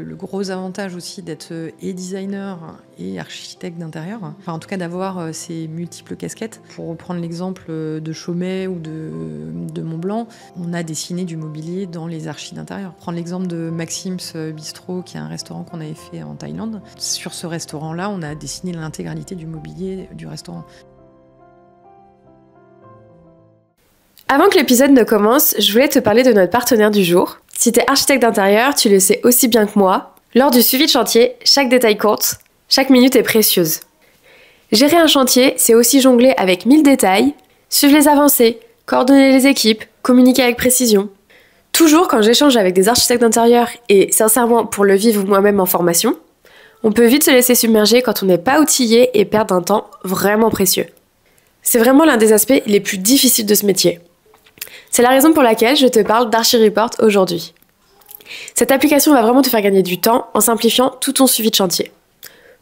Le gros avantage aussi d'être et designer et architecte d'intérieur, enfin en tout cas d'avoir ces multiples casquettes. Pour reprendre l'exemple de Chaumet ou de Montblanc, on a dessiné du mobilier dans les archis d'intérieur. Prendre l'exemple de Maxim's Bistro, qui est un restaurant qu'on avait fait en Thaïlande. Sur ce restaurant-là, on a dessiné l'intégralité du mobilier du restaurant. Avant que l'épisode ne commence, je voulais te parler de notre partenaire du jour. Si t'es architecte d'intérieur, tu le sais aussi bien que moi. Lors du suivi de chantier, chaque détail compte, chaque minute est précieuse. Gérer un chantier, c'est aussi jongler avec 1000 détails, suivre les avancées, coordonner les équipes, communiquer avec précision. Toujours quand j'échange avec des architectes d'intérieur, et sincèrement pour le vivre moi-même en formation, on peut vite se laisser submerger quand on n'est pas outillé et perdre un temps vraiment précieux. C'est vraiment l'un des aspects les plus difficiles de ce métier. C'est la raison pour laquelle je te parle d'ArchiReport aujourd'hui. Cette application va vraiment te faire gagner du temps en simplifiant tout ton suivi de chantier.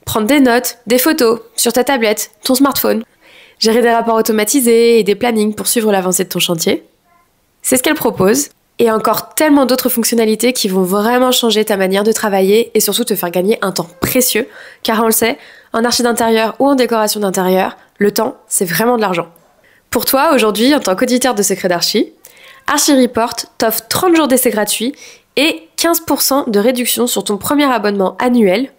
Prendre des notes, des photos, sur ta tablette, ton smartphone, gérer des rapports automatisés et des plannings pour suivre l'avancée de ton chantier. C'est ce qu'elle propose, et encore tellement d'autres fonctionnalités qui vont vraiment changer ta manière de travailler et surtout te faire gagner un temps précieux, car on le sait, en archi d'intérieur ou en décoration d'intérieur, le temps, c'est vraiment de l'argent. Pour toi, aujourd'hui, en tant qu'auditeur de Secret d'Archi, ArchiReport t'offre 30 jours d'essai gratuits et 15% de réduction sur ton premier abonnement annuel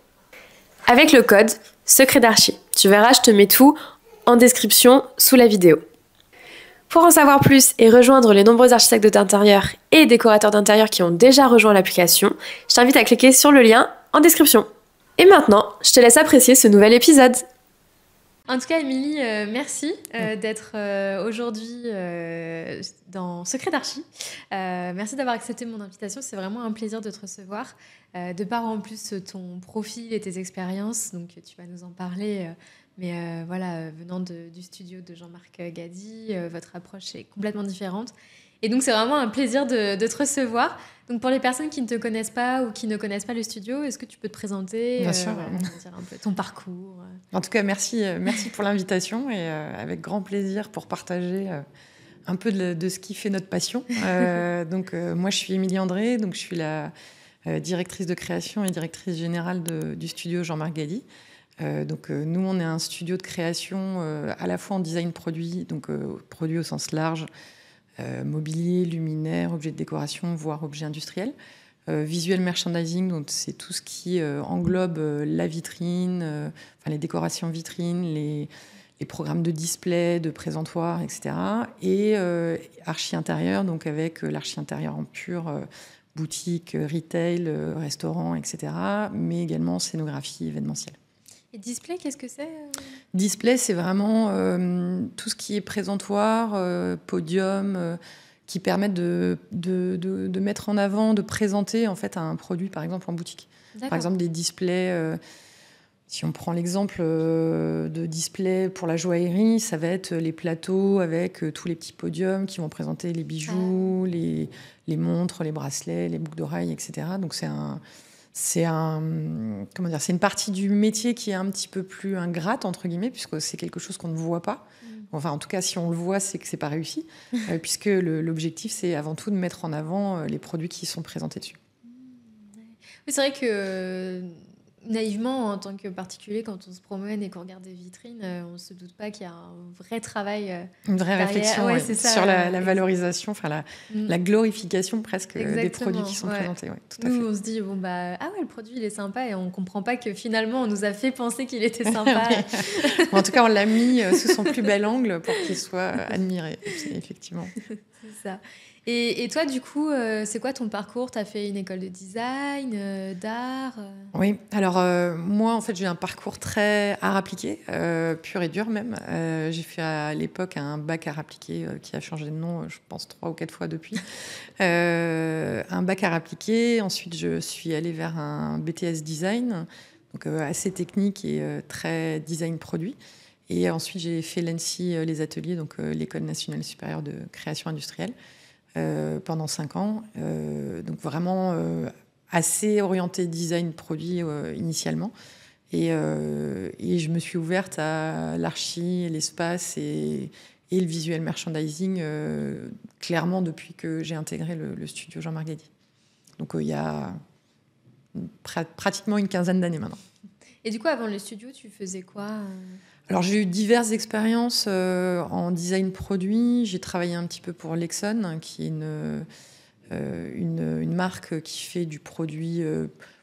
avec le code Secret d'Archi. Tu verras, je te mets tout en description sous la vidéo. Pour en savoir plus et rejoindre les nombreux architectes d'intérieur et décorateurs d'intérieur qui ont déjà rejoint l'application, je t'invite à cliquer sur le lien en description. Et maintenant, je te laisse apprécier ce nouvel épisode. En tout cas, Émilie, merci d'être aujourd'hui dans Secret d'Archi. Merci d'avoir accepté mon invitation. C'est vraiment un plaisir de te recevoir. De par en plus ton profil et tes expériences, donc tu vas nous en parler. Mais voilà, venant du studio de Jean-Marc Gady, votre approche est complètement différente. Et donc, c'est vraiment un plaisir de te recevoir. Donc, pour les personnes qui ne te connaissent pas ou qui ne connaissent pas le studio, est-ce que tu peux te présenter, Bien sûr. dire un peu ton parcours En tout cas, merci pour l'invitation et avec grand plaisir pour partager un peu de ce qui fait notre passion. Moi, je suis Émilie André, donc je suis la directrice de création et directrice générale du studio Jean-Marc Gady. Nous, on est un studio de création à la fois en design produit, donc produit au sens large, mobilier, luminaire, objets de décoration, voire objets industriels. Visual merchandising, donc c'est tout ce qui englobe la vitrine, les décorations vitrines, les programmes de display, de présentoir, etc. Et archi intérieur, donc avec l'archi intérieur en pur, boutique, retail, restaurant, etc. Mais également scénographie événementielle. Et display, qu'est-ce que c'est Display, c'est vraiment tout ce qui est présentoir, podium, qui permettent de mettre en avant, de présenter en fait un produit, par exemple, en boutique. D'accord. Par exemple, des displays, si on prend l'exemple de display pour la joaillerie, ça va être les plateaux avec tous les petits podiums qui vont présenter les bijoux, les montres, les bracelets, les boucles d'oreilles, etc. Donc, c'est une partie du métier qui est un petit peu plus ingrate, entre guillemets, puisque c'est quelque chose qu'on ne voit pas. Enfin, en tout cas, si on le voit, c'est que c'est pas réussi, puisque l'objectif, c'est avant tout de mettre en avant les produits qui sont présentés dessus. Oui, c'est vrai que naïvement, en tant que particulier, quand on se promène et qu'on regarde des vitrines, on ne se doute pas qu'il y a un vrai travail une vraie derrière. Réflexion sur la valorisation, la glorification presque des produits qui sont présentés. Ouais, tout à fait. Nous, on se dit, le produit, il est sympa, et on ne comprend pas que finalement, on nous a fait penser qu'il était sympa. En tout cas, on l'a mis sous son plus bel angle pour qu'il soit admiré, effectivement. C'est ça. Et toi, du coup, c'est quoi ton parcours ? Tu as fait une école de design, d'art Oui, alors moi, en fait, j'ai un parcours très art appliqué, pur et dur même. J'ai fait à l'époque un bac art appliqué qui a changé de nom, je pense 3 ou 4 fois depuis. Un bac art appliqué. Ensuite, je suis allée vers un BTS design, donc assez technique et très design produit. Et ensuite, j'ai fait l'ENSI, les ateliers, donc l'École nationale supérieure de création industrielle. Pendant 5 ans, donc vraiment assez orienté design produit initialement, et je me suis ouverte à l'archi, l'espace et le visual merchandising clairement depuis que j'ai intégré le studio Jean-Marc Gady. Donc il y a pratiquement une quinzaine d'années maintenant. Et du coup, avant le studio, tu faisais quoi Alors, j'ai eu diverses expériences en design produit. J'ai travaillé un petit peu pour Lexon, qui est une marque qui fait du produit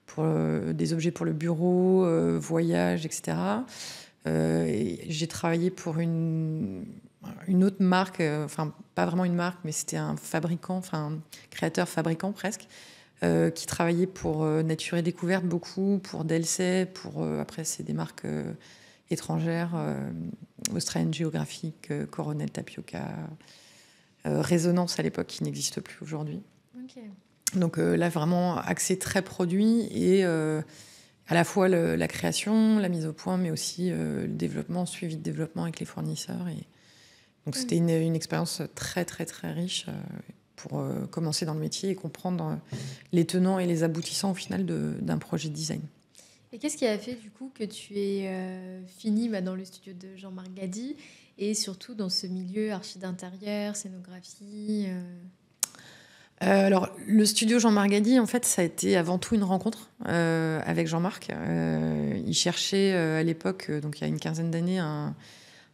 pour des objets pour le bureau, voyage, etc. Et j'ai travaillé pour une autre marque, enfin pas vraiment une marque, mais c'était un fabricant, enfin un créateur-fabricant presque, qui travaillait pour Nature et Découverte beaucoup, pour Delsey, pour après c'est des marques étrangères, Australian Geographic, Coronel Tapioca, Résonance à l'époque qui n'existe plus aujourd'hui. Ok. Donc là vraiment accès très produit et à la fois la création, la mise au point, mais aussi le développement, suivi de développement avec les fournisseurs. Et donc c'était une expérience très très très riche pour commencer dans le métier et comprendre les tenants et les aboutissants au final d'un projet de design. Et qu'est-ce qui a fait du coup que tu aies fini dans le studio de Jean-Marc Gady et surtout dans ce milieu archi d'intérieur, scénographie Alors, le studio Jean-Marc Gady, en fait, ça a été avant tout une rencontre avec Jean-Marc. Il cherchait à l'époque, donc il y a une quinzaine d'années, un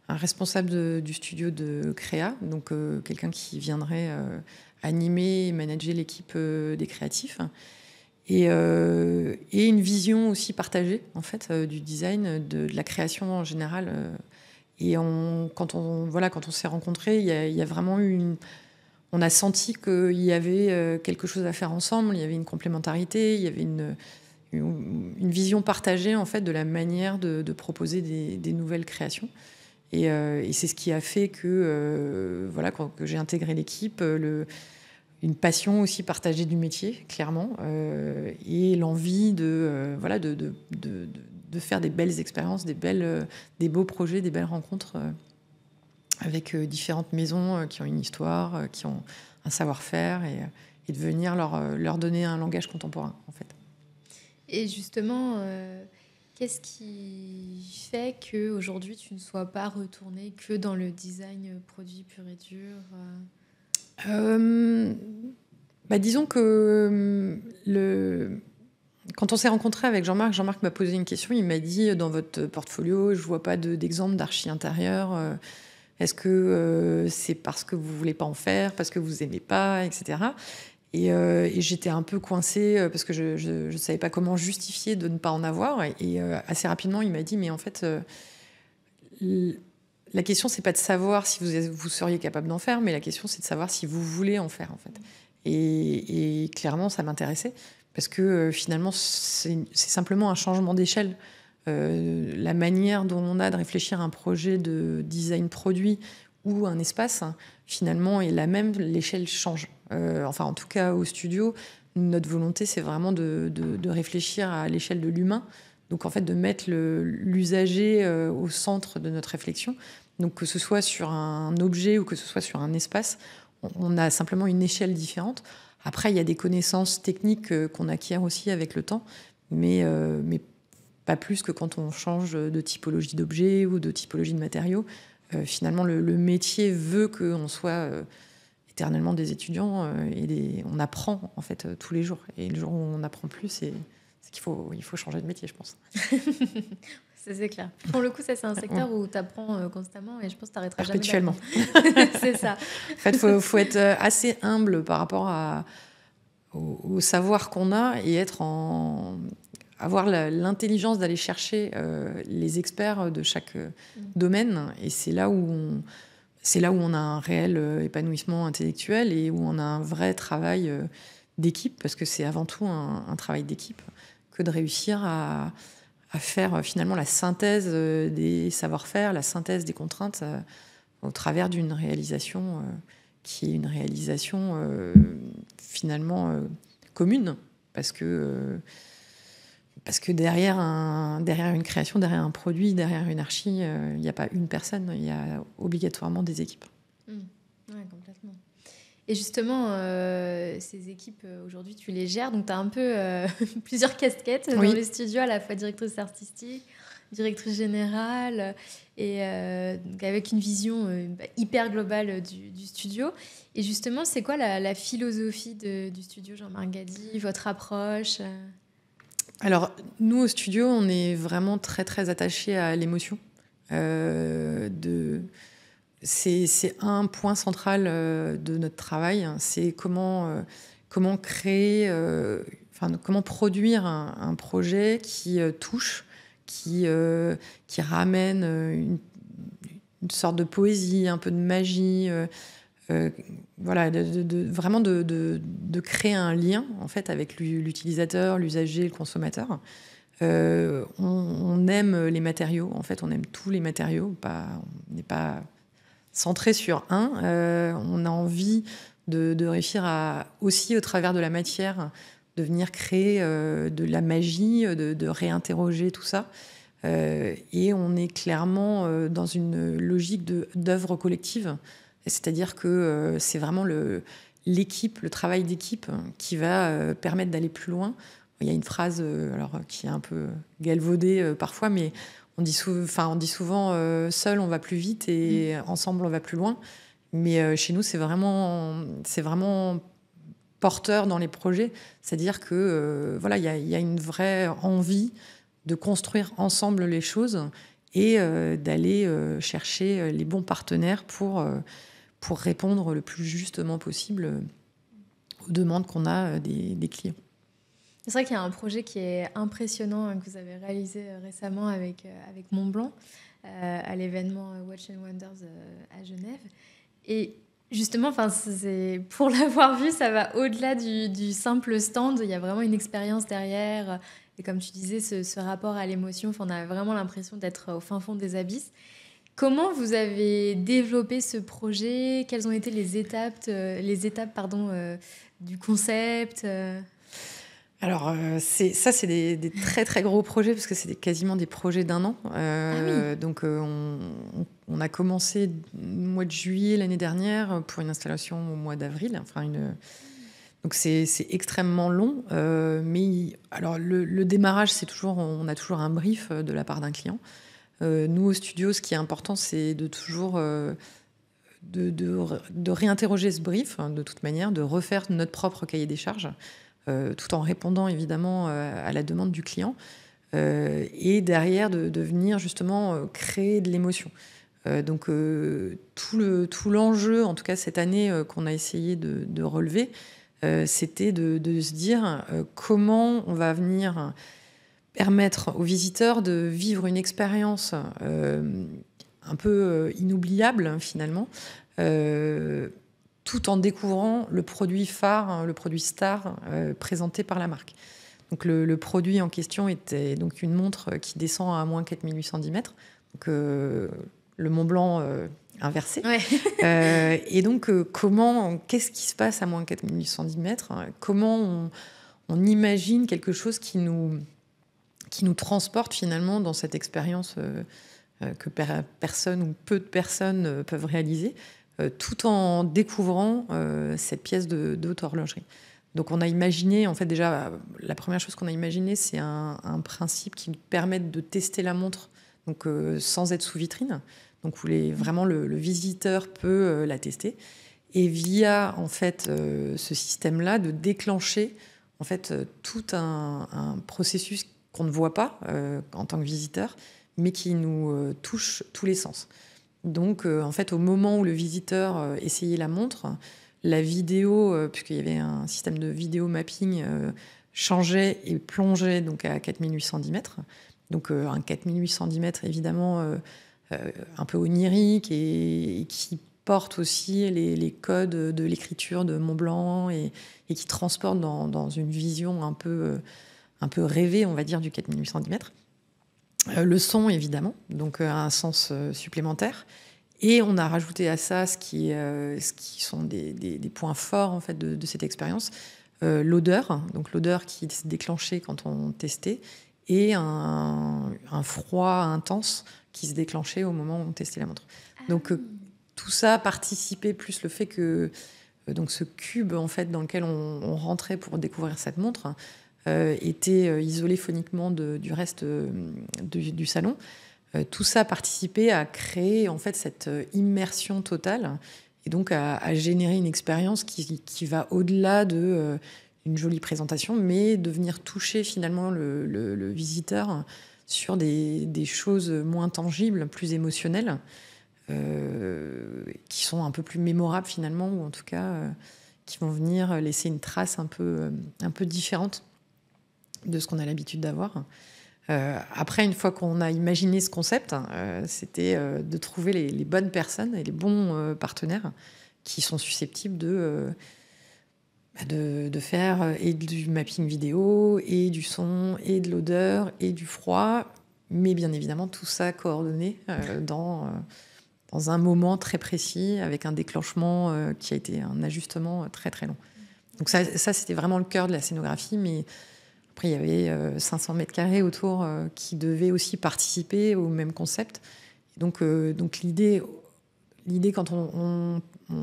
responsable du studio de créa, donc quelqu'un qui viendrait animer et manager l'équipe des créatifs. Et une vision aussi partagée, en fait, du design, de la création en général. Et quand on s'est rencontrés, il y a vraiment eu on a senti qu'il y avait quelque chose à faire ensemble, il y avait une complémentarité, il y avait une vision partagée en fait de la manière de proposer des nouvelles créations. Et c'est ce qui a fait que que j'ai intégré l'équipe, une passion aussi partagée du métier, clairement, et l'envie de faire des belles expériences, des beaux projets, des belles rencontres. Avec différentes maisons qui ont une histoire, qui ont un savoir-faire et de venir leur donner un langage contemporain, en fait. Et justement, qu'est-ce qui fait qu'aujourd'hui, tu ne sois pas retournée que dans le design produit pur et dur Disons que quand on s'est rencontré avec Jean-Marc m'a posé une question. Il m'a dit, dans votre portfolio, je ne vois pas d'exemple d'archi intérieur. Est-ce que c'est parce que vous ne voulez pas en faire, parce que vous n'aimez pas, etc. Et j'étais un peu coincée parce que je ne savais pas comment justifier de ne pas en avoir. Et assez rapidement, il m'a dit, mais en fait, la question, c'est pas de savoir si vous seriez capable d'en faire, mais la question, c'est de savoir si vous voulez en faire, en fait. Et clairement, ça m'intéressait parce que finalement, c'est simplement un changement d'échelle. La manière dont on a de réfléchir à un projet de design produit ou un espace, finalement, est la même, l'échelle change. En tout cas, au studio, notre volonté, c'est vraiment de réfléchir à l'échelle de l'humain. Donc, en fait, de mettre l'usager au centre de notre réflexion. Donc, que ce soit sur un objet ou que ce soit sur un espace, on a simplement une échelle différente. Après, il y a des connaissances techniques qu'on acquiert aussi avec le temps, mais pas plus que quand on change de typologie d'objet ou de typologie de matériaux. Finalement, le métier veut qu'on soit éternellement des étudiants et on apprend en fait tous les jours. Et le jour où on n'apprend plus, c'est qu'il faut changer de métier, je pense. C'est clair. Pour le coup, ça, c'est un secteur où tu apprends constamment et je pense que tu n'arrêteras jamais perpétuellement. C'est ça. En fait, il faut être assez humble par rapport au savoir qu'on a et avoir l'intelligence d'aller chercher les experts de chaque domaine. Et c'est là où on a un réel épanouissement intellectuel et où on a un vrai travail d'équipe, parce que c'est avant tout un travail d'équipe que de réussir à faire finalement la synthèse des savoir-faire, la synthèse des contraintes au travers d'une réalisation qui est une réalisation finalement commune, parce que derrière une création, derrière un produit, derrière une archi, il n'y a pas une personne, il y a obligatoirement des équipes. Oui, complètement. Et justement, ces équipes, aujourd'hui, tu les gères. Donc, tu as un peu plusieurs casquettes dans les studios, à la fois directrice artistique, directrice générale, et donc avec une vision hyper globale du studio. Et justement, c'est quoi la philosophie du studio Jean-Marc Gady, votre approche Alors, nous, au studio, on est vraiment très, très attachés à l'émotion. C'est un point central de notre travail. C'est comment créer, comment produire un projet qui touche, qui ramène une sorte de poésie, un peu de magie. Voilà, vraiment de créer un lien en fait avec l'utilisateur, l'usager, le consommateur. On aime les matériaux, en fait, on aime tous les matériaux. On n'est pas centré sur un. On a envie de réussir à aussi, au travers de la matière, de venir créer de la magie, de réinterroger tout ça. Et on est clairement dans une logique d'œuvre collective. C'est-à-dire que c'est vraiment l'équipe, le travail d'équipe qui va permettre d'aller plus loin. Il y a une phrase qui est un peu galvaudée parfois, mais on dit souvent seul on va plus vite et ensemble on va plus loin. Mais chez nous, c'est vraiment porteur dans les projets. C'est-à-dire que il y a une vraie envie de construire ensemble les choses et d'aller chercher les bons partenaires pour répondre le plus justement possible aux demandes qu'on a des clients. C'est vrai qu'il y a un projet qui est impressionnant que vous avez réalisé récemment avec Montblanc à l'événement Watch and Wonders à Genève. Et justement, pour l'avoir vu, ça va au-delà du simple stand. Il y a vraiment une expérience derrière. Et comme tu disais, ce rapport à l'émotion, on a vraiment l'impression d'être au fin fond des abysses. Comment vous avez développé ce projet? Quelles ont été les étapes du concept? Alors, c'est des très, très gros projets, parce que c'est quasiment des projets d'1 an. Oui. Donc, on a commencé au mois de juillet l'année dernière pour une installation au mois d'avril. Donc, c'est extrêmement long. Mais alors, le démarrage, on a toujours un brief de la part d'un client. Nous, au studio, ce qui est important, c'est de toujours de réinterroger ce brief, de toute manière, de refaire notre propre cahier des charges, tout en répondant évidemment à la demande du client, et derrière de venir justement créer de l'émotion. Donc tout l'enjeu, en tout cas cette année, qu'on a essayé de relever, c'était de se dire comment on va venir permettre aux visiteurs de vivre une expérience un peu inoubliable finalement, tout en découvrant le produit phare, le produit star présenté par la marque. Donc le produit en question était donc une montre qui descend à moins 4810 mètres, donc le Mont Blanc inversé. Ouais. Et donc qu'est-ce qui se passe à moins 4810 mètres? Comment on imagine quelque chose qui nous transporte finalement dans cette expérience que personne ou peu de personnes peuvent réaliser, tout en découvrant cette pièce de haute horlogerie. Donc on a imaginé, en fait déjà, la première chose qu'on a imaginé, c'est un principe qui permette de tester la montre donc, sans être sous vitrine, donc où vraiment le visiteur peut la tester. Et via en fait, ce système-là, de déclencher en fait, tout un processus qu'on ne voit pas en tant que visiteur, mais qui nous touche tous les sens. Donc, en fait, au moment où le visiteur essayait la montre, la vidéo, puisqu'il y avait un système de vidéo mapping, changeait et plongeait donc à 4810 mètres. Donc, un 4810 mètres, évidemment, un peu onirique et qui porte aussi les codes de l'écriture de Montblanc et qui transporte dans une vision un peu rêvée, on va dire, du 4810 mètres. Le son, évidemment, donc un sens supplémentaire. Et on a rajouté à ça ce qui sont des points forts en fait, de cette expérience, l'odeur, donc l'odeur qui se déclenchait quand on testait, et un froid intense qui se déclenchait au moment où on testait la montre. Donc tout ça participait, plus le fait que donc ce cube en fait, dans lequel on rentrait pour découvrir cette montre était isolé phoniquement du reste du salon. Tout ça participait à créer en fait cette immersion totale et donc à générer une expérience qui va au-delà de une jolie présentation, mais de venir toucher finalement le visiteur sur des choses moins tangibles, plus émotionnelles, qui sont un peu plus mémorables finalement, ou en tout cas qui vont venir laisser une trace un peu différente de ce qu'on a l'habitude d'avoir. Après, une fois qu'on a imaginé ce concept, c'était de trouver les bonnes personnes et les bons partenaires qui sont susceptibles de faire et du mapping vidéo, et du son, et de l'odeur, et du froid, mais bien évidemment tout ça coordonné dans un moment très précis, avec un déclenchement qui a été un ajustement très très long. Donc ça c'était vraiment le cœur de la scénographie, mais après il y avait 500 mètres carrés autour qui devaient aussi participer au même concept. Donc l'idée quand on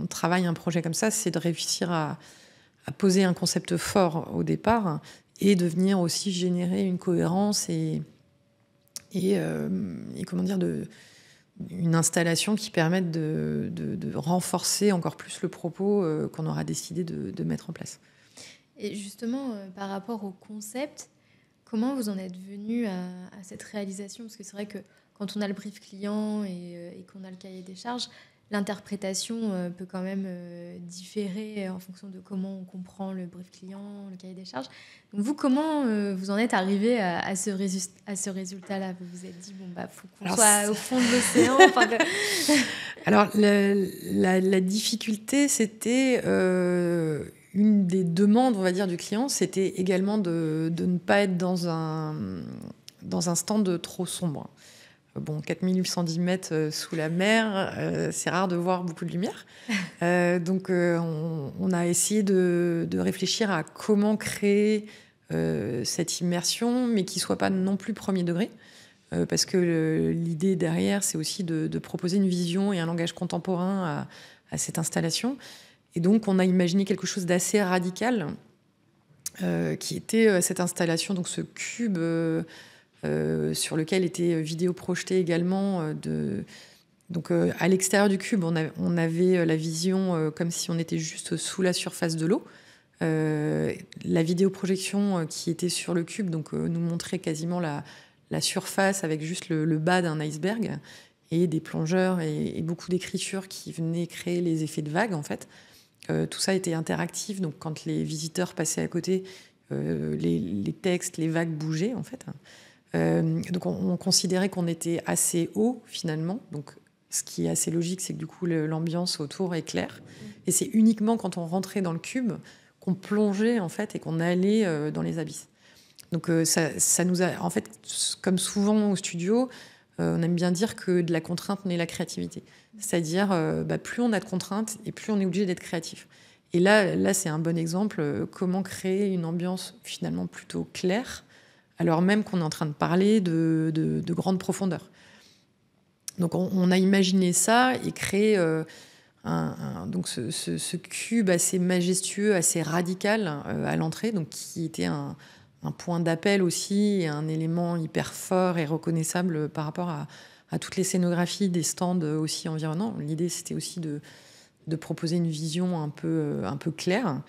travaille un projet comme ça, c'est de réussir à poser un concept fort au départ et de venir aussi générer une cohérence et comment dire, une installation qui permette de renforcer encore plus le propos qu'on aura décidé de mettre en place. Et justement, par rapport au concept, comment vous en êtes venu à cette réalisation? Parce que c'est vrai que quand on a le brief client et qu'on a le cahier des charges, l'interprétation peut quand même différer en fonction de comment on comprend le brief client, le cahier des charges. Donc vous, comment vous en êtes arrivé à ce résultat-là? Vous vous êtes dit, faut qu'on soit au fond de l'océan. Alors, la difficulté, c'était une des demandes, on va dire, du client, c'était également de ne pas être dans un stand trop sombre. 4810 mètres sous la mer, c'est rare de voir beaucoup de lumière. Donc, on a essayé de réfléchir à comment créer cette immersion, mais qui ne soit pas non plus premier degré. Parce que l'idée derrière, c'est aussi de proposer une vision et un langage contemporain à cette installation. Et donc, on a imaginé quelque chose d'assez radical, qui était cette installation, donc ce cube... sur lequel était vidéo projetée également. Donc, à l'extérieur du cube, on avait la vision comme si on était juste sous la surface de l'eau. La vidéoprojection qui était sur le cube nous montrait quasiment la surface avec juste le bas d'un iceberg, et des plongeurs et beaucoup d'écritures qui venaient créer les effets de vagues, en fait. Tout ça était interactif, donc quand les visiteurs passaient à côté, les textes, les vagues bougeaient, en fait. Donc on considérait qu'on était assez haut finalement. Donc ce qui est assez logique, c'est que du coup l'ambiance autour est claire. Et c'est uniquement quand on rentrait dans le cube qu'on plongeait en fait et qu'on allait dans les abysses. Donc ça nous a, en fait, comme souvent au studio, on aime bien dire que de la contrainte naît la créativité. C'est-à-dire plus on a de contraintes et plus on est obligé d'être créatif. Et là c'est un bon exemple. Comment créer une ambiance finalement plutôt claire, alors même qu'on est en train de parler de grande profondeur. Donc on a imaginé ça et créé donc ce cube assez majestueux, assez radical à l'entrée, donc qui était un point d'appel aussi, et un élément hyper fort et reconnaissable par rapport à toutes les scénographies des stands aussi environnants. L'idée, c'était aussi de proposer une vision un peu claire,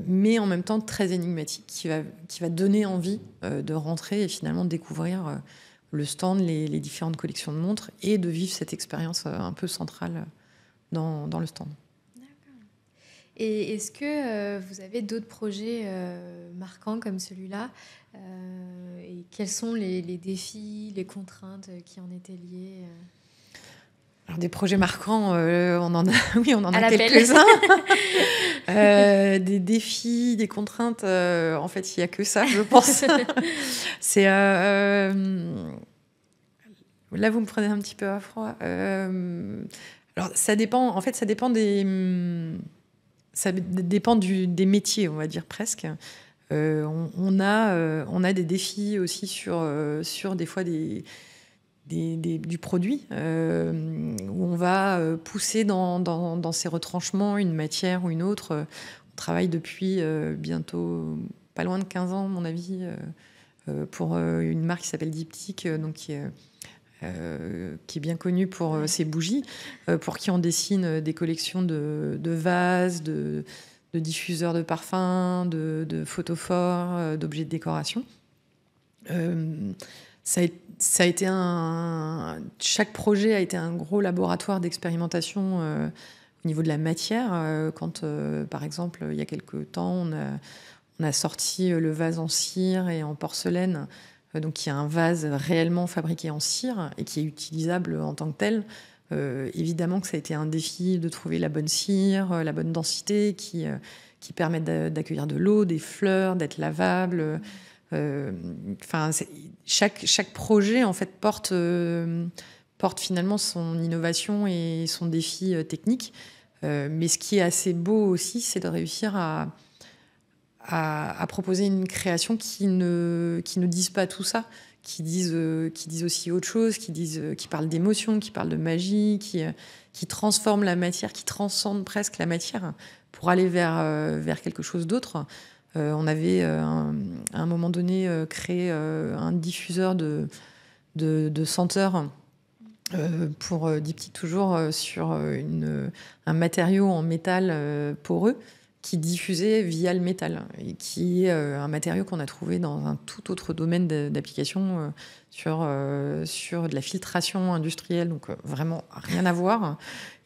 mais en même temps très énigmatique, qui va donner envie de rentrer et finalement de découvrir le stand, les différentes collections de montres, et de vivre cette expérience un peu centrale dans le stand. D'accord. Et est-ce que vous avez d'autres projets marquants comme celui-là, et quels sont les défis, les contraintes qui en étaient liées Alors, des projets marquants, on en a quelques-uns. Des défis, des contraintes, en fait, il n'y a que ça, je pense. C'est là, vous me prenez un petit peu à froid. Alors, ça dépend. En fait, ça dépend des des métiers, on va dire presque. On a des défis aussi sur des fois du produit, où on va pousser dans ces retranchements une matière ou une autre. On travaille depuis bientôt pas loin de 15 ans, à mon avis, pour une marque qui s'appelle Diptyque, donc qui est bien connue pour ses bougies, pour qui on dessine des collections de vases, de diffuseurs de parfums, de photophores, d'objets de décoration. Ça a été chaque projet a été un gros laboratoire d'expérimentation au niveau de la matière. Quand, par exemple, il y a quelques temps, on a sorti le vase en cire et en porcelaine, donc qui est un vase réellement fabriqué en cire et qui est utilisable en tant que tel. Évidemment que ça a été un défi de trouver la bonne cire, la bonne densité qui permettent d'accueillir de l'eau, des fleurs, d'être lavable. Chaque projet en fait porte finalement son innovation et son défi technique. Mais ce qui est assez beau aussi, c'est de réussir à proposer une création qui ne dise pas tout ça, qui disent aussi autre chose, qui parlent d'émotion, qui parlent de magie, qui transforment la matière, qui transcendent presque la matière pour aller vers quelque chose d'autre. On avait à un moment donné créé un diffuseur de senteurs pour Diptyque toujours sur un matériau en métal poreux qui diffusait via le métal et qui est un matériau qu'on a trouvé dans un tout autre domaine d'application sur de la filtration industrielle, donc vraiment rien à voir,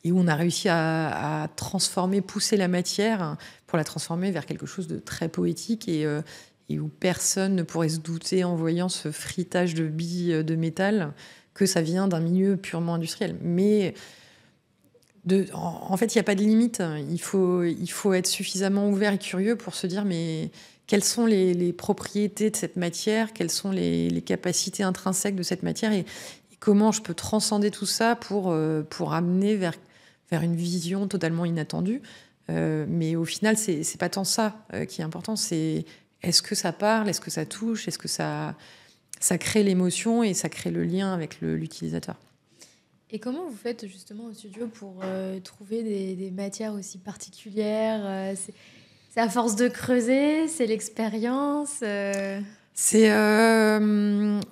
et où on a réussi à transformer, pousser la matière pour la transformer vers quelque chose de très poétique et où personne ne pourrait se douter en voyant ce fritage de billes de métal que ça vient d'un milieu purement industriel. Mais en fait, il n'y a pas de limite. Il faut être suffisamment ouvert et curieux pour se dire mais quelles sont les propriétés de cette matière, quelles sont les capacités intrinsèques de cette matière et comment je peux transcender tout ça pour amener vers une vision totalement inattendue. Mais au final, c'est pas tant ça qui est important, c'est est-ce que ça parle, est-ce que ça touche, est-ce que ça crée l'émotion et ça crée le lien avec l'utilisateur. Et comment vous faites justement au studio pour trouver des matières aussi particulières c'est à force de creuser, c'est l'expérience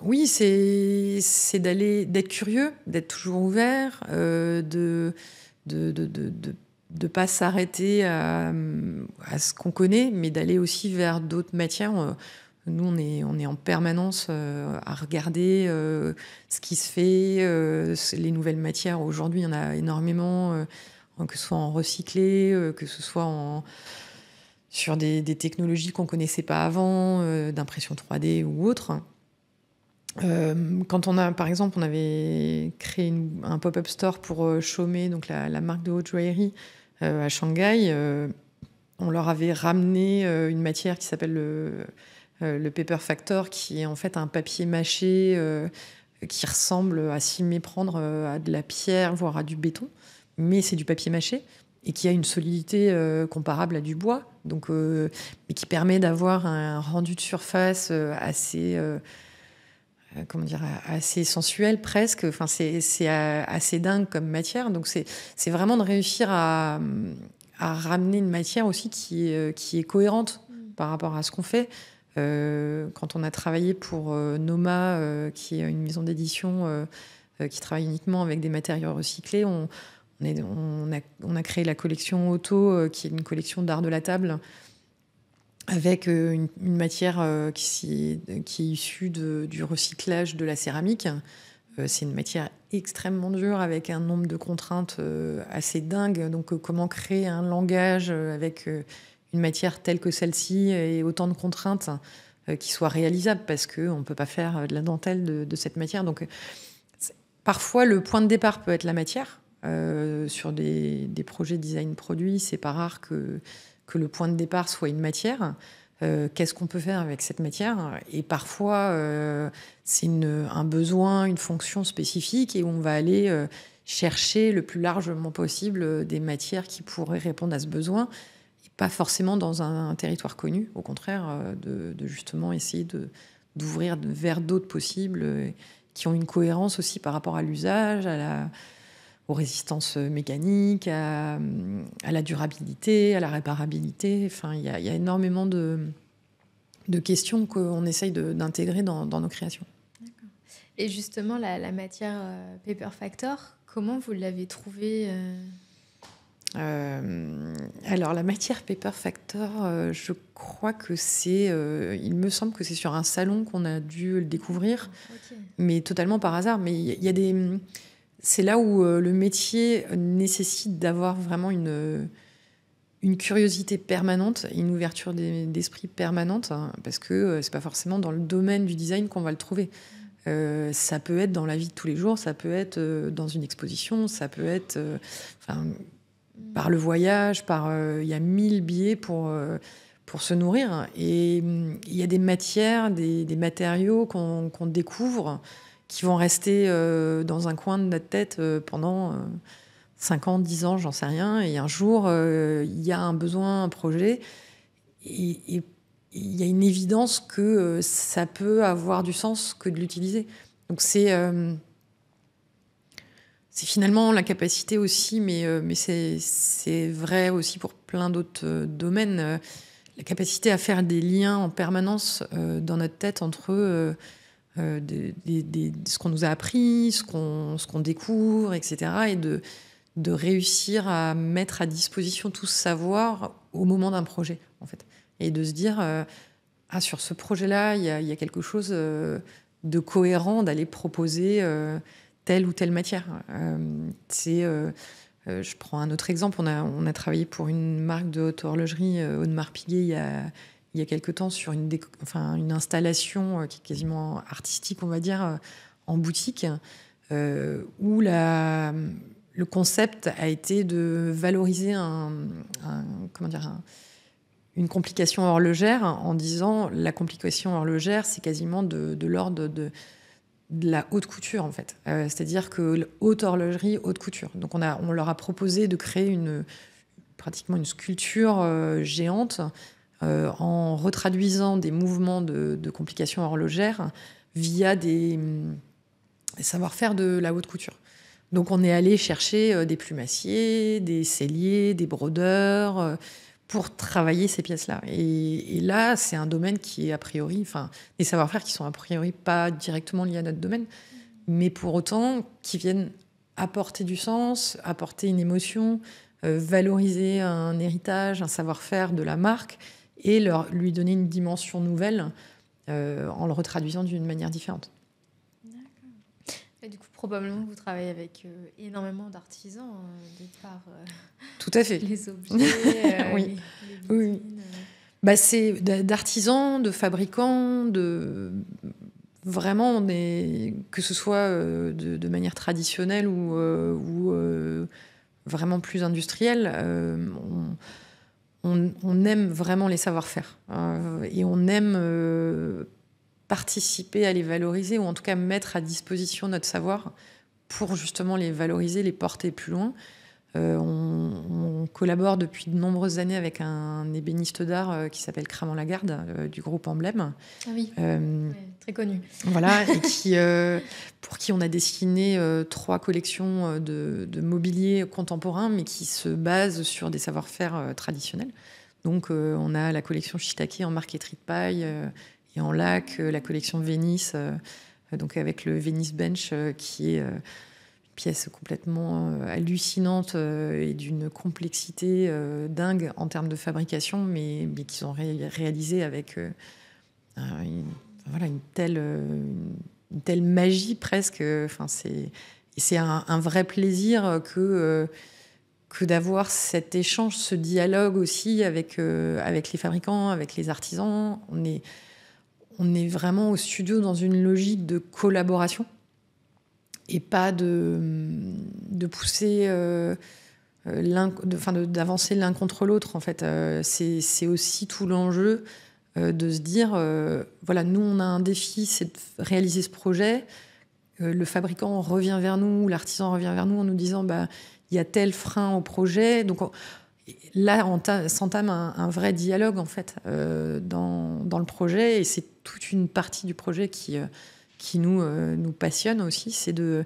Oui, c'est d'être curieux, d'être toujours ouvert, de pas s'arrêter à ce qu'on connaît, mais d'aller aussi vers d'autres matières. Nous, on est en permanence à regarder ce qui se fait, les nouvelles matières. Aujourd'hui, il y en a énormément, que ce soit en recyclé, que ce soit sur des technologies qu'on ne connaissait pas avant, d'impression 3D ou autre. Quand par exemple, on avait créé un pop-up store pour Chaumet, donc la marque de haute joaillerie à Shanghai, on leur avait ramené une matière qui s'appelle le Paper Factor, qui est en fait un papier mâché qui ressemble, à s'y méprendre, à de la pierre, voire à du béton, mais c'est du papier mâché et qui a une solidité comparable à du bois, donc, mais qui permet d'avoir un rendu de surface assez sensuel presque. Enfin, c'est assez dingue comme matière, donc c'est vraiment de réussir à ramener une matière aussi qui est cohérente par rapport à ce qu'on fait. Quand on a travaillé pour Noma, qui est une maison d'édition qui travaille uniquement avec des matériaux recyclés, on a créé la collection Auto, qui est une collection d'art de la table, avec une matière qui est issue du recyclage de la céramique. C'est une matière extrêmement dure, avec un nombre de contraintes assez dingue. Donc, comment créer un langage avec une matière telle que celle-ci et autant de contraintes qui soient réalisables, parce qu'on ne peut pas faire de la dentelle de cette matière. Donc, parfois, le point de départ peut être la matière. Sur des projets design produit, c'est pas rare que le point de départ soit une matière. Qu'est-ce qu'on peut faire avec cette matière? Et parfois, c'est un besoin, une fonction spécifique, et où on va aller chercher le plus largement possible des matières qui pourraient répondre à ce besoin, et pas forcément dans un territoire connu. Au contraire, de justement essayer d'ouvrir vers d'autres possibles qui ont une cohérence aussi par rapport à l'usage, aux résistances mécaniques, à la durabilité, à la réparabilité. Enfin, il y a énormément de questions qu'on essaye d'intégrer dans nos créations. D'accord. Et justement, la matière Paper Factor, comment vous l'avez trouvée Alors, la matière Paper Factor, je crois que il me semble que c'est sur un salon qu'on a dû le découvrir, mais totalement par hasard. Mais il y a c'est là où le métier nécessite d'avoir vraiment une curiosité permanente, une ouverture d'esprit permanente, hein, parce que c'est pas forcément dans le domaine du design qu'on va le trouver. Ça peut être dans la vie de tous les jours, ça peut être dans une exposition, ça peut être par le voyage, il y a 1000 biais pour se nourrir. Et il y a des matières, des matériaux qu'on découvre qui vont rester dans un coin de notre tête pendant 5 ans, 10 ans, j'en sais rien. Et un jour, il y a un besoin, un projet. Et il y a une évidence que ça peut avoir du sens que de l'utiliser. Donc c'est finalement la capacité aussi, mais c'est vrai aussi pour plein d'autres domaines, la capacité à faire des liens en permanence dans notre tête entre ce qu'on nous a appris, ce qu'on découvre, etc. Et de réussir à mettre à disposition tout ce savoir au moment d'un projet, en fait. Et de se dire, sur ce projet-là, il y a quelque chose de cohérent d'aller proposer telle ou telle matière. Je prends un autre exemple. On a travaillé pour une marque de haute horlogerie, Audemars Piguet, il y a quelque temps, sur une installation qui est quasiment artistique, on va dire, en boutique, où le concept a été de valoriser une complication horlogère en disant la complication horlogère, c'est quasiment de l'ordre de la haute couture, en fait. C'est-à-dire que haute horlogerie, haute couture. Donc on leur a proposé de créer pratiquement une sculpture géante en retraduisant des mouvements de complications horlogères via des savoir-faire de la haute couture. Donc on est allé chercher des plumassiers, des selliers, des brodeurs pour travailler ces pièces-là. Et là, c'est un domaine qui est a priori, des savoir-faire qui sont a priori pas directement liés à notre domaine, mais pour autant qui viennent apporter du sens, apporter une émotion, valoriser un héritage, un savoir-faire de la marque et lui donner une dimension nouvelle en le retraduisant d'une manière différente. Et du coup, probablement que vous travaillez avec énormément d'artisans, de par tout à fait. Les objets, oui. les Oui. C'est d'artisans, de fabricants, vraiment, que ce soit de manière traditionnelle ou vraiment plus industrielle, on aime vraiment les savoir-faire. Et on aime participer à les valoriser, ou en tout cas mettre à disposition notre savoir pour justement les valoriser, les porter plus loin. On collabore depuis de nombreuses années avec un ébéniste d'art qui s'appelle Cramant-Lagarde, du groupe Emblème. Ah oui, très connu. Voilà, et pour qui on a dessiné 3 collections de mobilier contemporain, mais qui se basent sur des savoir-faire traditionnels. Donc on a la collection Shiitake en marqueterie de paille, et en lac, la collection Venice, donc avec le Venice Bench, qui est une pièce complètement hallucinante et d'une complexité dingue en termes de fabrication, mais qu'ils ont réalisé avec une telle magie presque. C'est un vrai plaisir que d'avoir cet échange, ce dialogue aussi avec les fabricants, avec les artisans. On est vraiment au studio dans une logique de collaboration et pas de pousser, d'avancer l'un contre l'autre. En fait, c'est aussi tout l'enjeu de se dire, nous, on a un défi, c'est de réaliser ce projet. Le fabricant revient vers nous, l'artisan revient vers nous en nous disant, il y a tel frein au projet. Donc là, on s'entame un vrai dialogue, en fait, dans le projet. Et c'est toute une partie du projet qui nous passionne aussi. C'est de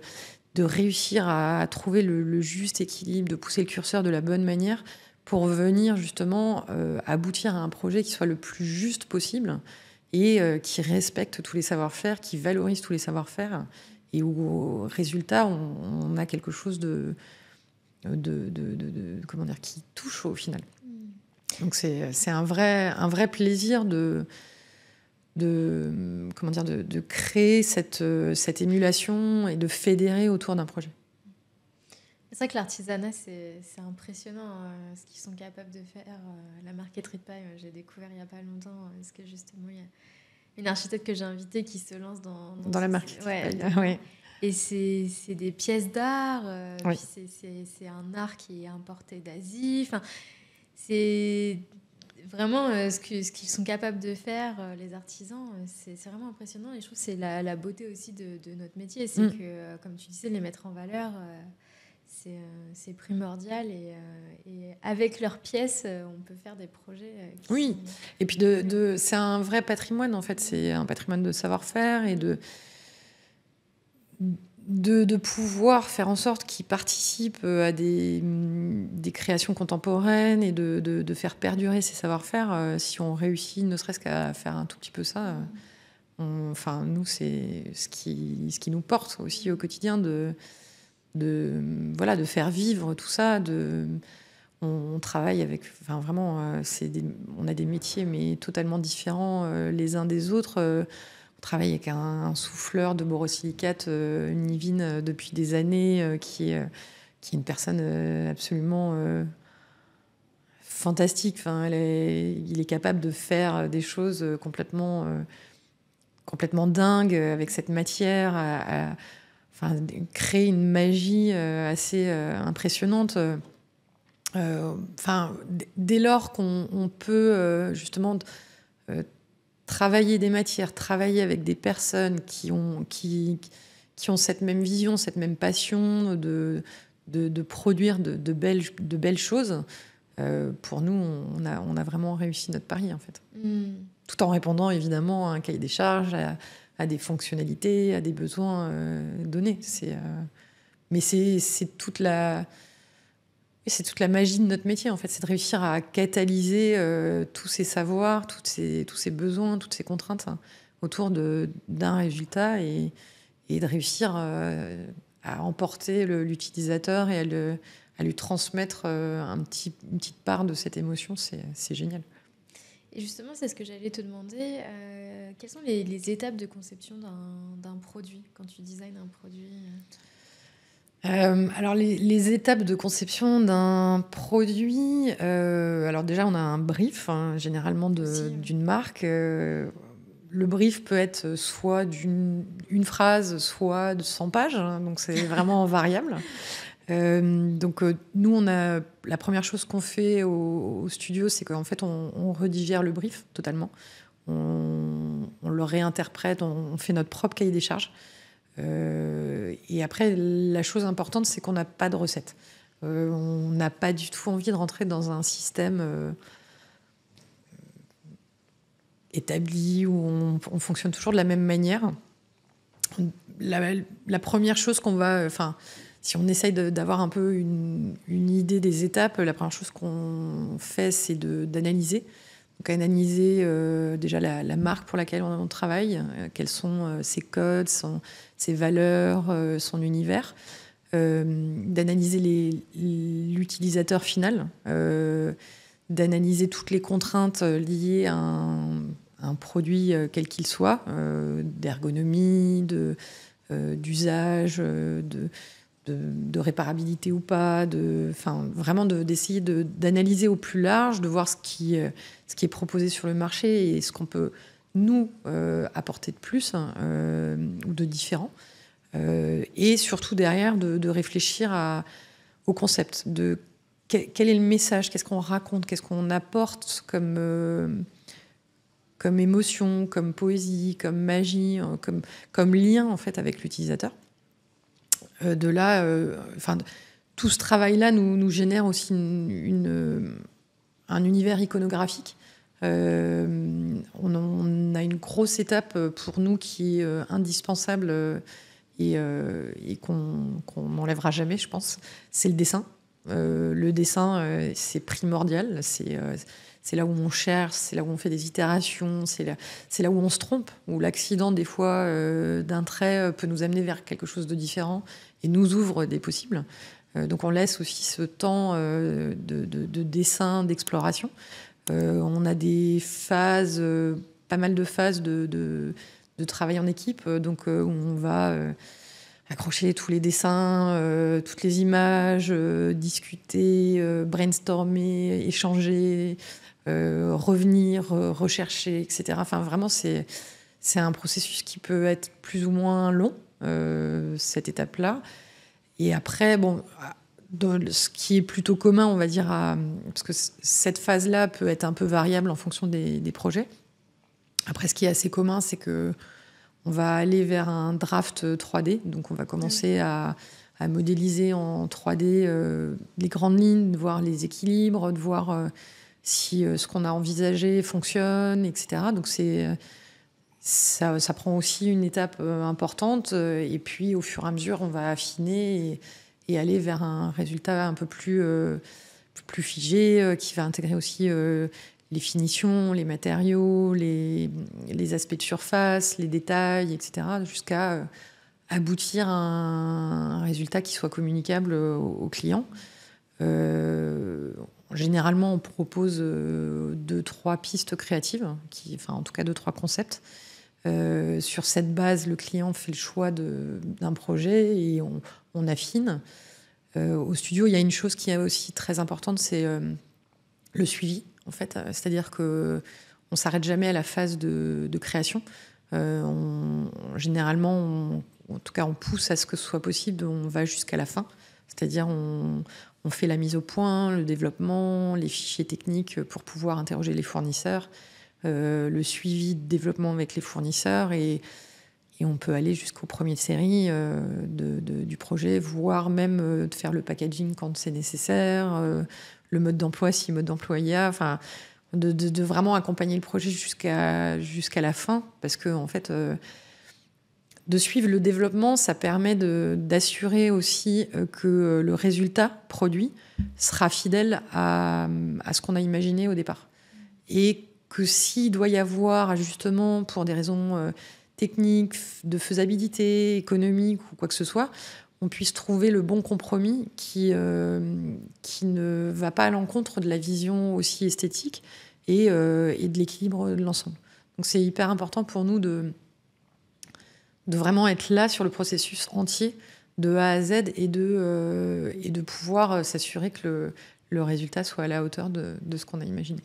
réussir à trouver le juste équilibre, de pousser le curseur de la bonne manière pour venir justement aboutir à un projet qui soit le plus juste possible et qui respecte tous les savoir-faire, qui valorise tous les savoir-faire. Et où, au résultat, on a quelque chose comment dire, qui touche au final. Donc c'est un vrai plaisir comment dire, de créer cette émulation et de fédérer autour d'un projet. C'est vrai que l'artisanat, c'est impressionnant ce qu'ils sont capables de faire. La marqueterie de paille, j'ai découvert il n'y a pas longtemps, parce que justement, il y a une architecte que j'ai invitée qui se lance dans la marqueterie de paille. Ouais. Et c'est des pièces d'art, Oui. puis c'est un art qui est importé d'Asie. Enfin, c'est vraiment ce qu'ils sont capables de faire, les artisans, c'est vraiment impressionnant. Et je trouve que c'est la beauté aussi de notre métier. C'est que, comme tu disais, les mettre en valeur, c'est primordial. Et avec leurs pièces, on peut faire des projets oui. Et puis c'est un vrai patrimoine, en fait. C'est un patrimoine de savoir-faire et de pouvoir faire en sorte qu'ils participent à des créations contemporaines et de faire perdurer ces savoir-faire. Si on réussit ne serait-ce qu'à faire un tout petit peu ça, nous, c'est ce qui nous porte aussi au quotidien de faire vivre tout ça. On travaille avec... vraiment, on a des métiers mais totalement différents les uns des autres. On travaille avec un souffleur de borosilicate, Nivine, depuis des années, qui est une personne absolument fantastique. Il est capable de faire des choses complètement dingues avec cette matière, créer une magie assez impressionnante. Dès lors qu'on peut justement... travailler des matières, travailler avec des personnes qui ont cette même vision, cette même passion de produire de belles choses, pour nous, on a vraiment réussi notre pari, en fait. Tout en répondant, évidemment, à un cahier des charges, à des fonctionnalités, à des besoins donnés. Mais c'est toute la magie de notre métier, en fait. C'est de réussir à catalyser tous ces savoirs, tous ces besoins, toutes ces contraintes autour d'un résultat et de réussir à emporter l'utilisateur et à lui transmettre une petite part de cette émotion. C'est génial. Et justement, c'est ce que j'allais te demander. Quelles sont les étapes de conception d'un produit quand tu designs un produit alors les étapes de conception d'un produit, alors déjà on a un brief, généralement d'une marque. Le brief peut être soit d'une phrase, soit de 100 pages, donc c'est vraiment variable. Donc nous, la première chose qu'on fait au studio, c'est qu'en fait on redigère le brief totalement, on le réinterprète, on fait notre propre cahier des charges. Et après, la chose importante, c'est qu'on n'a pas de recette. On n'a pas du tout envie de rentrer dans un système établi où on fonctionne toujours de la même manière. La première chose qu'on va... si on essaye d'avoir un peu une idée des étapes, la première chose qu'on fait, c'est d'analyser. Donc analyser déjà la marque pour laquelle on travaille, quels sont ses codes, ses valeurs, son univers, d'analyser l'utilisateur final, d'analyser toutes les contraintes liées à un produit quel qu'il soit, d'ergonomie, d'usage, de réparabilité ou pas, vraiment d'essayer d'analyser au plus large, de voir ce qui est proposé sur le marché et ce qu'on peut nous apporter de plus ou de différent, et surtout derrière de réfléchir au concept, de quel est le message, qu'est-ce qu'on raconte, qu'est-ce qu'on apporte comme émotion, comme poésie, comme magie, comme lien en fait avec l'utilisateur. De là, tout ce travail-là nous génère aussi un univers iconographique. On a une grosse étape pour nous qui est indispensable et qu'on n'enlèvera jamais, je pense. C'est le dessin. Le dessin, c'est primordial. C'est là où on cherche, c'est là où on fait des itérations, c'est là où on se trompe, où l'accident, des fois, d'un trait peut nous amener vers quelque chose de différent et nous ouvre des possibles. Donc on laisse aussi ce temps de dessin, d'exploration. On a des phases, pas mal de phases de travail en équipe, donc où on va accrocher tous les dessins, toutes les images, discuter, brainstormer, échanger, revenir, rechercher, etc. Enfin, vraiment, c'est un processus qui peut être plus ou moins long, cette étape-là. Et après, bon, ce qui est plutôt commun, on va dire, parce que cette phase-là peut être un peu variable en fonction des projets. Après, ce qui est assez commun, c'est que on va aller vers un draft 3D. Donc, on va commencer à modéliser en 3D les grandes lignes, de voir les équilibres, de voir si ce qu'on a envisagé fonctionne, etc. Donc, ça prend aussi une étape importante. Et puis, au fur et à mesure, on va affiner et aller vers un résultat un peu plus figé, qui va intégrer aussi les finitions, les matériaux, les aspects de surface, les détails, etc., jusqu'à aboutir à un résultat qui soit communicable au client. Généralement, on propose 2-3 pistes créatives, enfin en tout cas 2-3 concepts. Sur cette base, le client fait le choix d'un projet et on affine. Au studio, il y a une chose qui est aussi très importante, c'est le suivi, en fait. C'est-à-dire qu'on ne s'arrête jamais à la phase de création. Généralement, en tout cas, on pousse à ce que ce soit possible, on va jusqu'à la fin. C'est-à-dire on fait la mise au point, le développement, les fichiers techniques pour pouvoir interroger les fournisseurs, le suivi de développement avec les fournisseurs et on peut aller jusqu'au premier de série du projet, voire même de faire le packaging quand c'est nécessaire, le mode d'emploi si mode d'emploi il y a, enfin, de vraiment accompagner le projet jusqu'à la fin, parce que en fait, de suivre le développement, ça permet d'assurer aussi que le résultat produit sera fidèle à ce qu'on a imaginé au départ. Et que s'il doit y avoir, justement, pour des raisons techniques, de faisabilité, économique ou quoi que ce soit, on puisse trouver le bon compromis qui ne va pas à l'encontre de la vision aussi esthétique et de l'équilibre de l'ensemble. Donc c'est hyper important pour nous de vraiment être là sur le processus entier de A à Z et de pouvoir s'assurer que le résultat soit à la hauteur de ce qu'on a imaginé.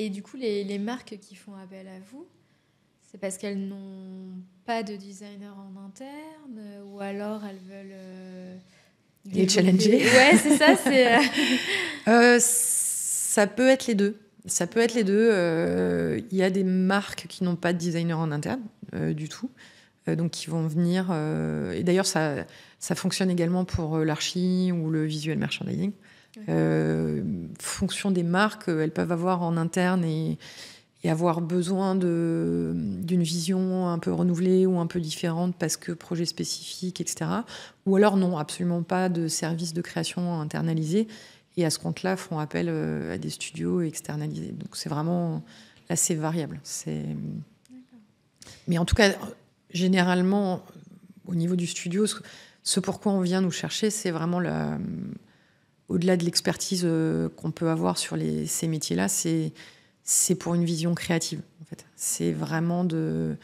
Et du coup, les marques qui font appel à vous, c'est parce qu'elles n'ont pas de designer en interne ou alors elles veulent les challenger. Ouais, c'est ça. Ça peut être les deux. Ça peut être les deux. Il y a des marques qui n'ont pas de designer en interne du tout, donc qui vont venir. Et d'ailleurs, ça fonctionne également pour l'archi ou le visual merchandising. Fonction des marques, elles peuvent avoir en interne et avoir besoin d'une vision un peu renouvelée ou un peu différente parce que projet spécifique, etc. Ou alors non, absolument pas de service de création internalisé. Et à ce compte-là, font appel à des studios externalisés. Donc c'est vraiment... Là, c'est variable. Mais en tout cas, généralement, au niveau du studio, ce pourquoi on vient nous chercher, c'est vraiment au-delà de l'expertise qu'on peut avoir sur ces métiers-là, c'est pour une vision créative, en fait. C'est vraiment de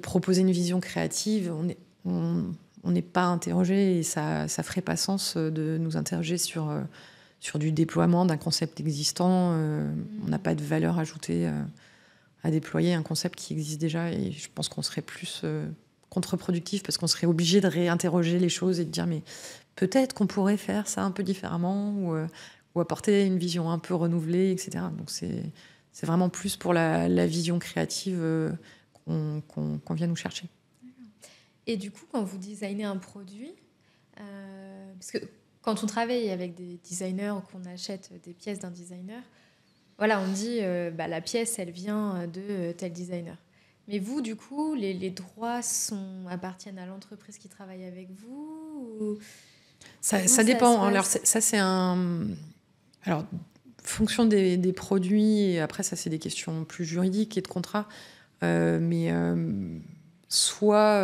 proposer une vision créative. On n'est pas interrogé et ça ferait pas sens de nous interroger sur du déploiement d'un concept existant. On n'a pas de valeur ajoutée à déployer un concept qui existe déjà et je pense qu'on serait plus contre-productif parce qu'on serait obligé de réinterroger les choses et de dire mais peut-être qu'on pourrait faire ça un peu différemment ou apporter une vision un peu renouvelée, etc. Donc c'est vraiment plus pour la vision créative qu'on vient nous chercher. Et du coup, quand vous designez un produit, parce que quand on travaille avec des designers ou qu'on achète des pièces d'un designer, voilà, on dit la pièce, elle vient de tel designer. Mais vous, du coup, les droits appartiennent à l'entreprise qui travaille avec vous ou... Ça dépend. Alors, ça, c'est un... Alors, fonction des produits, et après, ça, c'est des questions plus juridiques et de contrat. Mais soit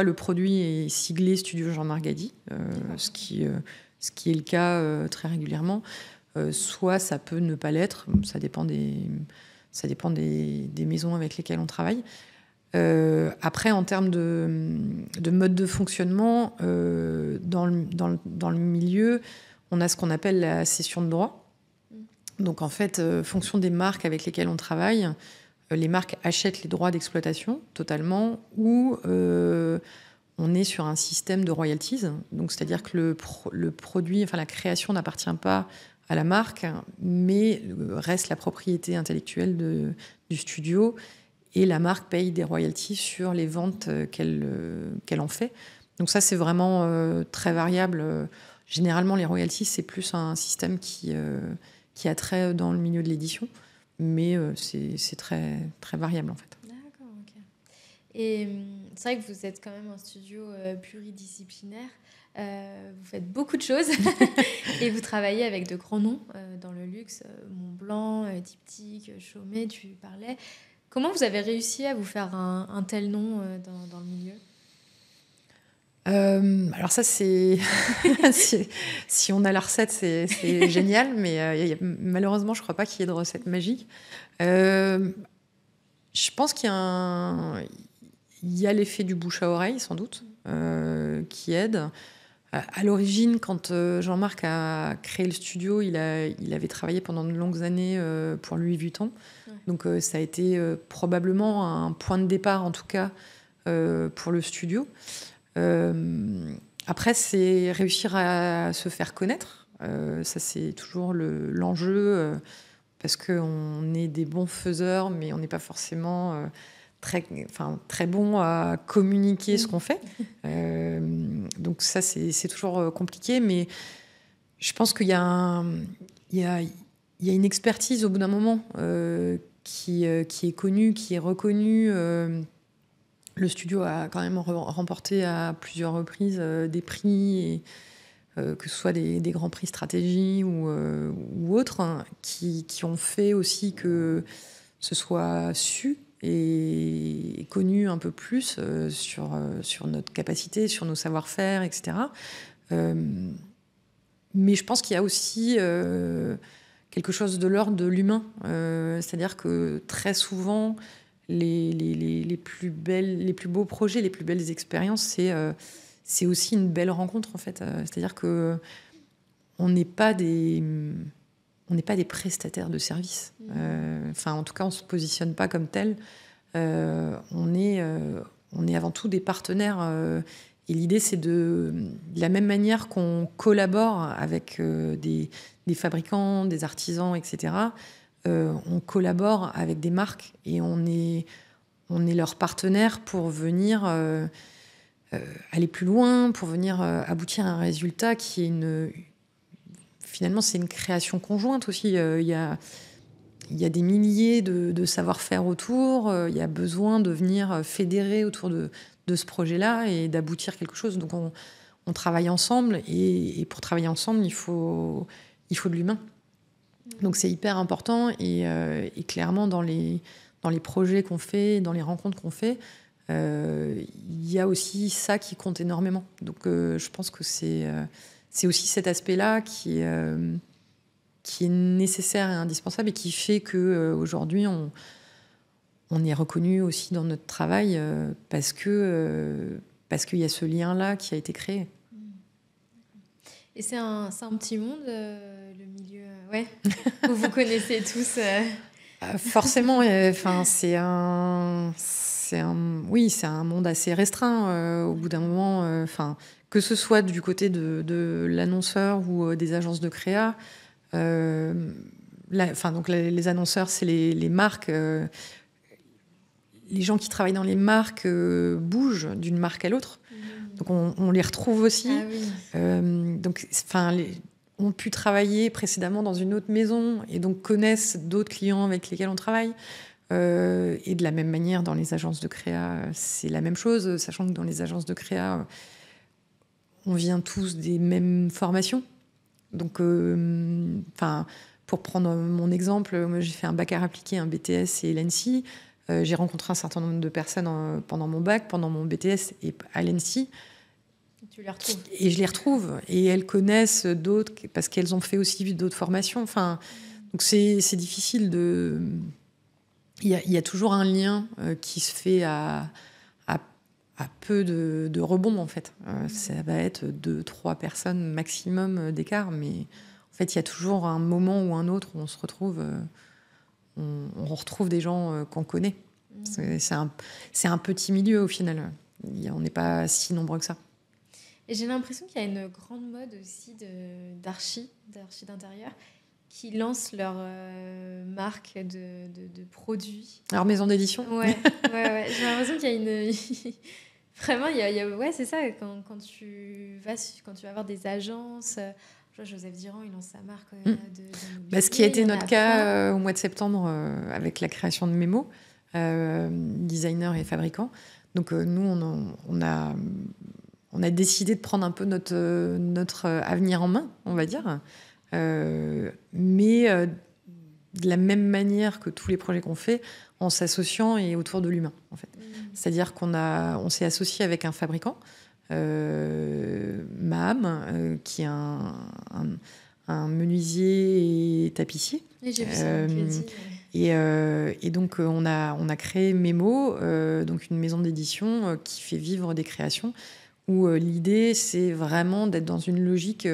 le produit est siglé Studio Jean-Marc Gady, ce qui est le cas très régulièrement, soit ça peut ne pas l'être, ça dépend des maisons avec lesquelles on travaille. Après, en termes de mode de fonctionnement, dans le milieu, on a ce qu'on appelle la cession de droits. Donc en fait, fonction des marques avec lesquelles on travaille, les marques achètent les droits d'exploitation totalement, ou on est sur un système de royalties. Donc c'est-à-dire que le produit, enfin la création n'appartient pas à la marque, mais reste la propriété intellectuelle du studio, et la marque paye des royalties sur les ventes qu'elle en fait. Donc ça, c'est vraiment très variable. Généralement, les royalties, c'est plus un système qui a trait dans le milieu de l'édition, mais c'est très, très variable en fait. D'accord, ok. Et c'est vrai que vous êtes quand même un studio pluridisciplinaire. Vous faites beaucoup de choses et vous travaillez avec de grands noms dans le luxe, Montblanc, Diptyque, Chaumet, tu parlais. Comment vous avez réussi à vous faire un tel nom dans le milieu ? Alors ça, c'est si on a la recette, c'est génial, mais malheureusement, je ne crois pas qu'il y ait de recette magique. Je pense qu'il y a l'effet du bouche à oreille, sans doute, qui aide. À l'origine, quand Jean-Marc a créé le studio, il avait travaillé pendant de longues années pour Louis Vuitton. Ouais. Donc ça a été probablement un point de départ, en tout cas, pour le studio. Après, c'est réussir à se faire connaître. Ça, c'est toujours l'enjeu, parce qu'on est des bons faiseurs, mais on n'est pas forcément très bon à communiquer ce qu'on fait. Donc ça, c'est toujours compliqué, mais je pense qu'il y a une expertise au bout d'un moment qui est connue, qui est reconnue. Le studio a quand même remporté à plusieurs reprises des prix, que ce soit des grands prix stratégie ou autres, hein, qui ont fait aussi que ce soit su et connu un peu plus sur notre capacité, sur nos savoir-faire, etc. Mais je pense qu'il y a aussi quelque chose de l'ordre de l'humain. C'est-à-dire que très souvent, les plus beaux projets, les plus belles expériences, c'est aussi une belle rencontre, en fait. C'est-à-dire que on n'est pas des prestataires de services. En tout cas, on ne se positionne pas comme tel. On est avant tout des partenaires. Et l'idée, c'est de la même manière qu'on collabore avec des fabricants, des artisans, etc., on collabore avec des marques et on est leur partenaire pour venir aller plus loin, pour venir aboutir à un résultat qui est finalement, c'est une création conjointe aussi. Il y a des milliers de savoir-faire autour. Il y a besoin de venir fédérer autour de ce projet-là et d'aboutir quelque chose. Donc, on travaille ensemble. Et pour travailler ensemble, il faut de l'humain. Donc, c'est hyper important. Et clairement, dans les projets qu'on fait, dans les rencontres qu'on fait, il y a aussi ça qui compte énormément. Donc, je pense que c'est aussi cet aspect-là qui est nécessaire et indispensable et qui fait qu'aujourd'hui, on est reconnu aussi dans notre travail parce qu'il y a ce lien-là qui a été créé. Et c'est un petit monde, le milieu, ouais, où vous connaissez tous Forcément, c'est un monde assez restreint au bout d'un moment. Que ce soit du côté de l'annonceur ou des agences de créa. Donc les annonceurs, c'est les marques. Les gens qui travaillent dans les marques bougent d'une marque à l'autre. Donc on les retrouve aussi. Ah oui. Ont pu travailler précédemment dans une autre maison et donc connaissent d'autres clients avec lesquels on travaille. Et de la même manière, dans les agences de créa, c'est la même chose, sachant que dans les agences de créa, on vient tous des mêmes formations. Donc, pour prendre mon exemple, moi, j'ai fait un bac art appliqué, un BTS et l'ENSI. J'ai rencontré un certain nombre de personnes pendant mon bac, pendant mon BTS et à l'ENSI. Tu les retrouves. Et je les retrouve. Et elles connaissent d'autres parce qu'elles ont fait aussi d'autres formations. Enfin, donc c'est difficile de... Il y a toujours un lien qui se fait à peu de rebond, en fait. Ça va être 2-3 personnes maximum d'écart, mais en fait, il y a toujours un moment ou un autre où on se retrouve, on retrouve des gens qu'on connaît. C'est un petit milieu, au final. On n'est pas si nombreux que ça. Et j'ai l'impression qu'il y a une grande mode aussi d'archi d'intérieur, qui lancent leur marque de produits. Alors, maison d'édition. Ouais. J'ai l'impression qu'il y a une... Vraiment, ouais, c'est ça. Quand tu vas voir des agences... Joseph Diran, il lance sa marque de ce qui a été notre cas au mois de septembre avec la création de Memo, designer et fabricant. Donc, nous, on a décidé de prendre un peu notre avenir en main, on va dire. Mais de la même manière que tous les projets qu'on fait, en s'associant et autour de l'humain, en fait. C'est-à-dire on s'est associé avec un fabricant, Maham, qui est un menuisier et tapissier. Et j'ai vu ça, et donc, on a créé Memo, donc une maison d'édition qui fait vivre des créations, où l'idée, c'est vraiment d'être dans une logique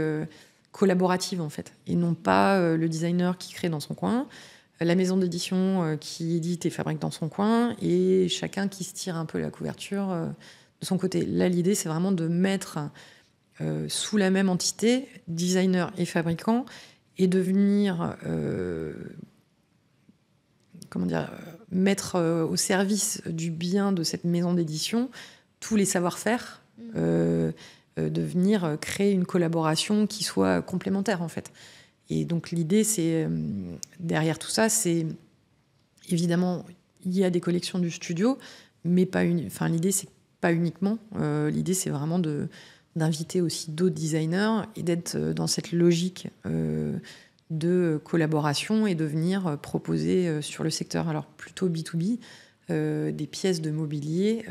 collaborative, en fait, et non pas le designer qui crée dans son coin, la maison d'édition qui édite et fabrique dans son coin, et chacun qui se tire un peu la couverture de son côté. Là, l'idée, c'est vraiment de mettre sous la même entité designer et fabricant, et de venir mettre au service du bien de cette maison d'édition tous les savoir-faire, de venir créer une collaboration qui soit complémentaire, en fait. Et donc l'idée, c'est derrière tout ça, c'est évidemment, il y a des collections du studio, mais l'idée, c'est pas uniquement. L'idée, c'est vraiment d'inviter aussi d'autres designers et d'être dans cette logique de collaboration et de venir proposer sur le secteur, alors plutôt B2B, des pièces de mobilier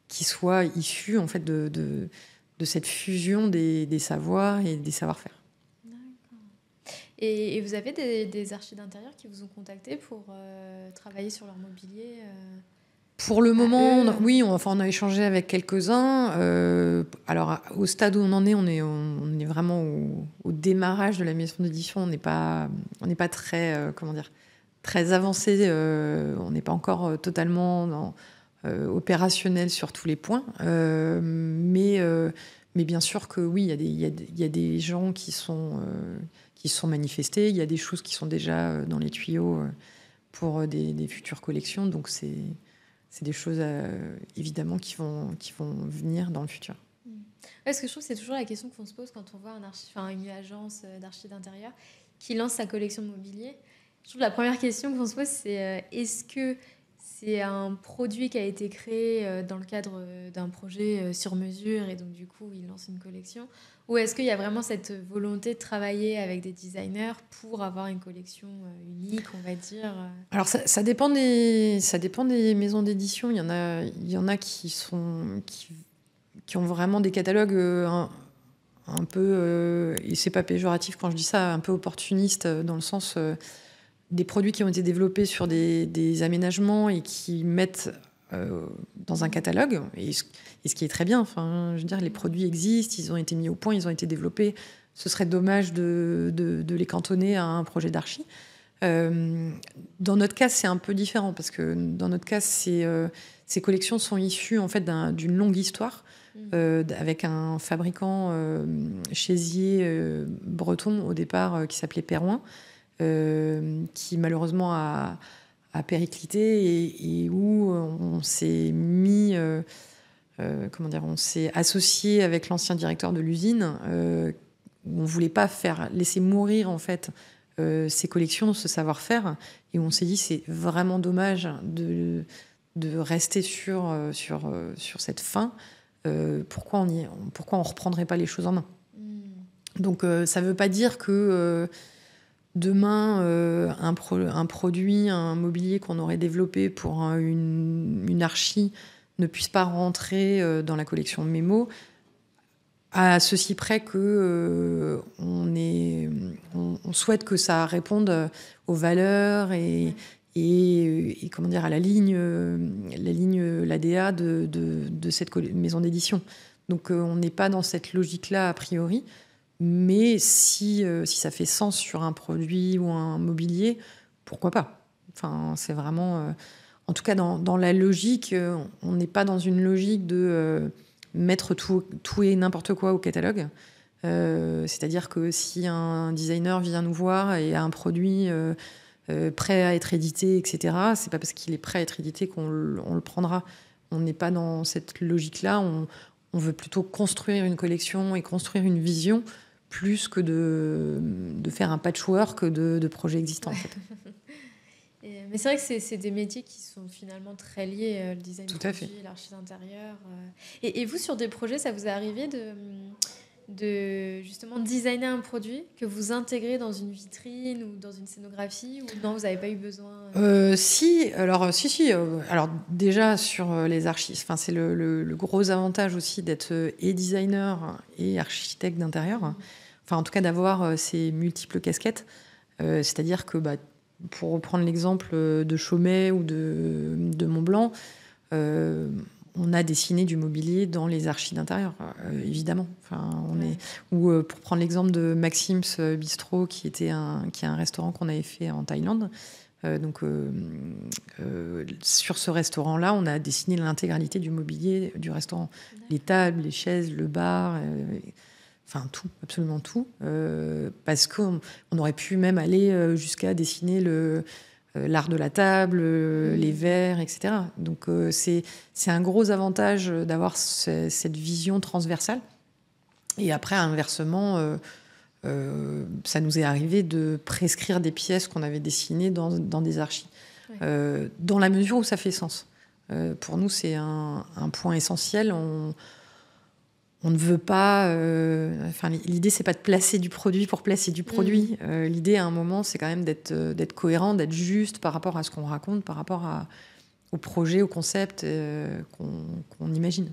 qui soient issues, en fait, de cette fusion des savoirs et des savoir-faire. Et vous avez des archis d'intérieur qui vous ont contacté pour travailler sur leur mobilier Pour le moment, on a échangé avec quelques-uns. Alors, au stade où on en est, on est vraiment au démarrage de la maison d'édition. On n'est pas très, très avancé. On n'est pas encore totalement opérationnel sur tous les points. Mais bien sûr que oui, il y a des gens qui se sont manifestés. Il y a des choses qui sont déjà dans les tuyaux pour des futures collections. Donc, c'est des choses, évidemment, qui vont venir dans le futur. Parce que je trouve que c'est toujours la question qu'on se pose quand on voit une agence d'archi d'intérieur qui lance sa collection de mobilier. Je trouve que la première question qu'on se pose, c'est est-ce que c'est un produit qui a été créé dans le cadre d'un projet sur mesure et donc du coup il lance une collection, ou est-ce qu'il y a vraiment cette volonté de travailler avec des designers pour avoir une collection unique, on va dire? Alors ça dépend des maisons d'édition. Il y en a qui ont vraiment des catalogues un peu, et c'est pas péjoratif quand je dis ça, un peu opportunistes, dans le sens des produits qui ont été développés sur des aménagements et qui mettent dans un catalogue, et ce qui est très bien. Enfin, je veux dire, les produits existent, ils ont été mis au point, ils ont été développés. Ce serait dommage de les cantonner à un projet d'archi. Dans notre cas, c'est un peu différent, parce que dans notre cas, ces collections sont issues, en fait, d'une longue histoire avec un fabricant chaisier breton au départ qui s'appelait Perroin, qui malheureusement a périclité, et où on s'est mis, on s'est associé avec l'ancien directeur de l'usine, où on voulait pas laisser mourir, en fait, ces collections, ce savoir-faire, et où on s'est dit c'est vraiment dommage de rester sur cette fin. Pourquoi on reprendrait pas les choses en main? Donc ça veut pas dire que demain, un produit, un mobilier qu'on aurait développé pour une archi ne puisse pas rentrer dans la collection Mémo, à ceci près que on souhaite que ça réponde aux valeurs et comment dire, à la ligne l'ADA de cette maison d'édition. Donc on n'est pas dans cette logique-là a priori, mais si ça fait sens sur un produit ou un mobilier, pourquoi pas. Enfin, c'est vraiment... en tout cas, dans la logique, on n'est pas dans une logique de mettre tout et n'importe quoi au catalogue. C'est-à-dire que si un designer vient nous voir et a un produit prêt à être édité, etc., c'est pas parce qu'il est prêt à être édité qu'on le prendra. On n'est pas dans cette logique-là. On veut plutôt construire une collection et construire une vision plus que de faire un patchwork de projets existants. En fait. Mais c'est vrai que c'est des métiers qui sont finalement très liés, le design Tout produit, à fait. l'archi d'intérieur. Et vous, sur des projets, ça vous est arrivé de justement designer un produit que vous intégrez dans une vitrine ou dans une scénographie, ou non, vous n'avez pas eu besoin Si. Alors déjà sur les archives, enfin c'est le gros avantage aussi d'être et designer et architecte d'intérieur. Enfin en tout cas d'avoir ces multiples casquettes. C'est-à-dire que pour reprendre l'exemple de Chaumet ou de Montblanc, on a dessiné du mobilier dans les archives d'intérieur, évidemment. Enfin, ou pour prendre l'exemple de Maxim's Bistro, qui est un restaurant qu'on avait fait en Thaïlande. Sur ce restaurant-là, on a dessiné l'intégralité du mobilier du restaurant. Les tables, les chaises, le bar... Enfin, tout, absolument tout. Parce qu'on aurait pu même aller jusqu'à dessiner l'art de la table, les verres, etc. Donc, c'est un gros avantage d'avoir cette vision transversale. Et après, inversement, ça nous est arrivé de prescrire des pièces qu'on avait dessinées dans des archives. Ouais. Dans la mesure où ça fait sens. Pour nous, c'est un point essentiel. On ne veut pas... l'idée, c'est pas de placer du produit pour placer du produit. L'idée, à un moment, c'est quand même d'être cohérent, d'être juste par rapport à ce qu'on raconte, par rapport au projet, au concept qu'on imagine.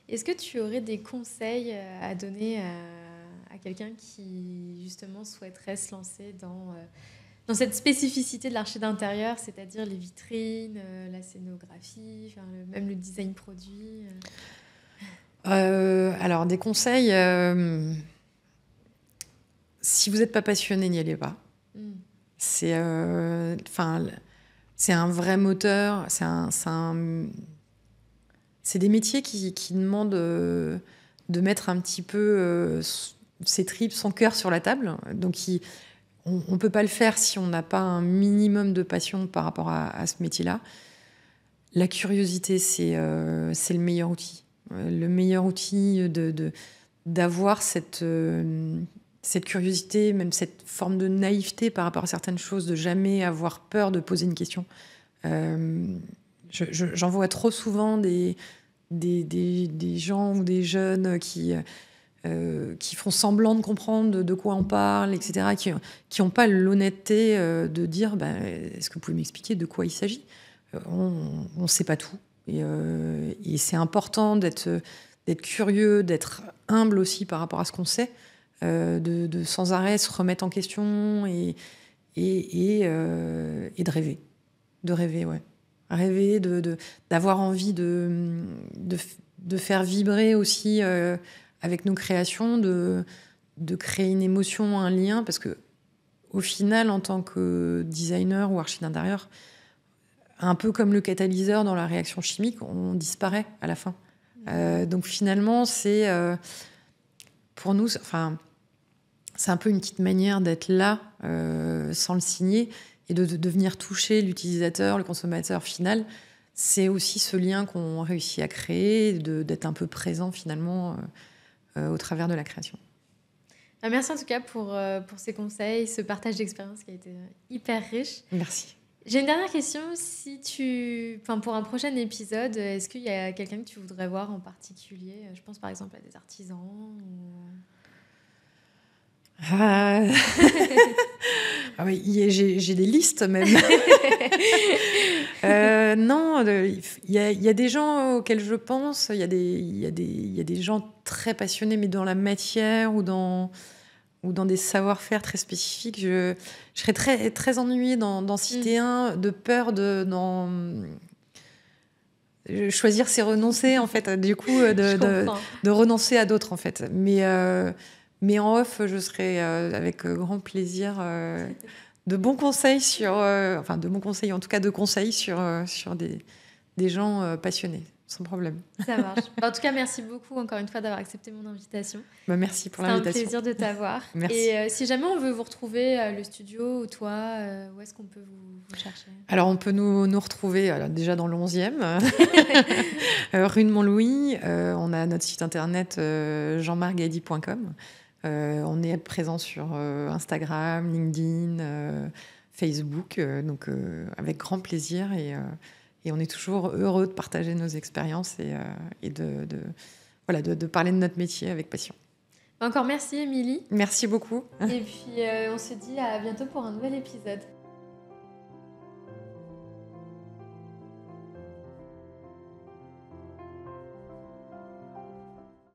Est-ce que tu aurais des conseils à donner à quelqu'un qui, justement, souhaiterait se lancer dans cette spécificité de l'archi d'intérieur, c'est-à-dire les vitrines, la scénographie, même le design produit Alors, des conseils, si vous n'êtes pas passionné, n'y allez pas. C'est un vrai moteur. C'est des métiers qui demandent de mettre un petit peu ses tripes, son cœur sur la table. Donc, on ne peut pas le faire si on n'a pas un minimum de passion par rapport à ce métier-là. La curiosité, c'est le meilleur outil. Le meilleur outil d'avoir cette curiosité, même cette forme de naïveté par rapport à certaines choses, de jamais avoir peur de poser une question. J'en vois trop souvent des gens ou des jeunes qui font semblant de comprendre de quoi on parle, etc., qui n'ont pas l'honnêteté de dire est-ce que vous pouvez m'expliquer de quoi il s'agit ? On ne sait pas tout. Et c'est important d'être curieux, d'être humble aussi par rapport à ce qu'on sait, de sans arrêt se remettre en question et de rêver. De rêver, ouais. Rêver, d'avoir envie de faire vibrer aussi avec nos créations, de créer une émotion, un lien, parce que au final, en tant que designer ou archi d'intérieur, un peu comme le catalyseur dans la réaction chimique, on disparaît à la fin. Donc finalement, c'est pour nous, c'est un peu une petite manière d'être là sans le signer et de venir toucher l'utilisateur, le consommateur final. C'est aussi ce lien qu'on réussit à créer, d'être un peu présent finalement au travers de la création. Merci en tout cas pour ces conseils, ce partage d'expérience qui a été hyper riche. Merci. J'ai une dernière question. Pour un prochain épisode, est-ce qu'il y a quelqu'un que tu voudrais voir en particulier ? Je pense par exemple à des artisans. Ah, ah oui, j'ai des listes même. Non, il y a des gens auxquels je pense. Il y a des gens très passionnés, mais dans la matière ou dans des savoir-faire très spécifiques. Je serais très, très ennuyée d'en citer un, de peur choisir, c'est renoncer, en fait. Du coup, de renoncer à d'autres, en fait. Mais en off, je serais avec grand plaisir de bons conseils de bons conseils, en tout cas de conseils sur des gens passionnés, sans problème. Ça marche. En tout cas, merci beaucoup encore une fois d'avoir accepté mon invitation. Merci pour l'invitation. C'est un plaisir de t'avoir. Merci. Et si jamais on veut vous retrouver, le studio ou toi, où est-ce qu'on peut vous chercher ? Alors, on peut nous retrouver déjà dans le 11e, rue de Montlouis. On a notre site internet jeanmarcgaidi.com. On est présent sur Instagram, LinkedIn, Facebook, donc avec grand plaisir. Et on est toujours heureux de partager nos expériences et de parler de notre métier avec passion. Encore merci, Émilie. Merci beaucoup. Et puis, on se dit à bientôt pour un nouvel épisode.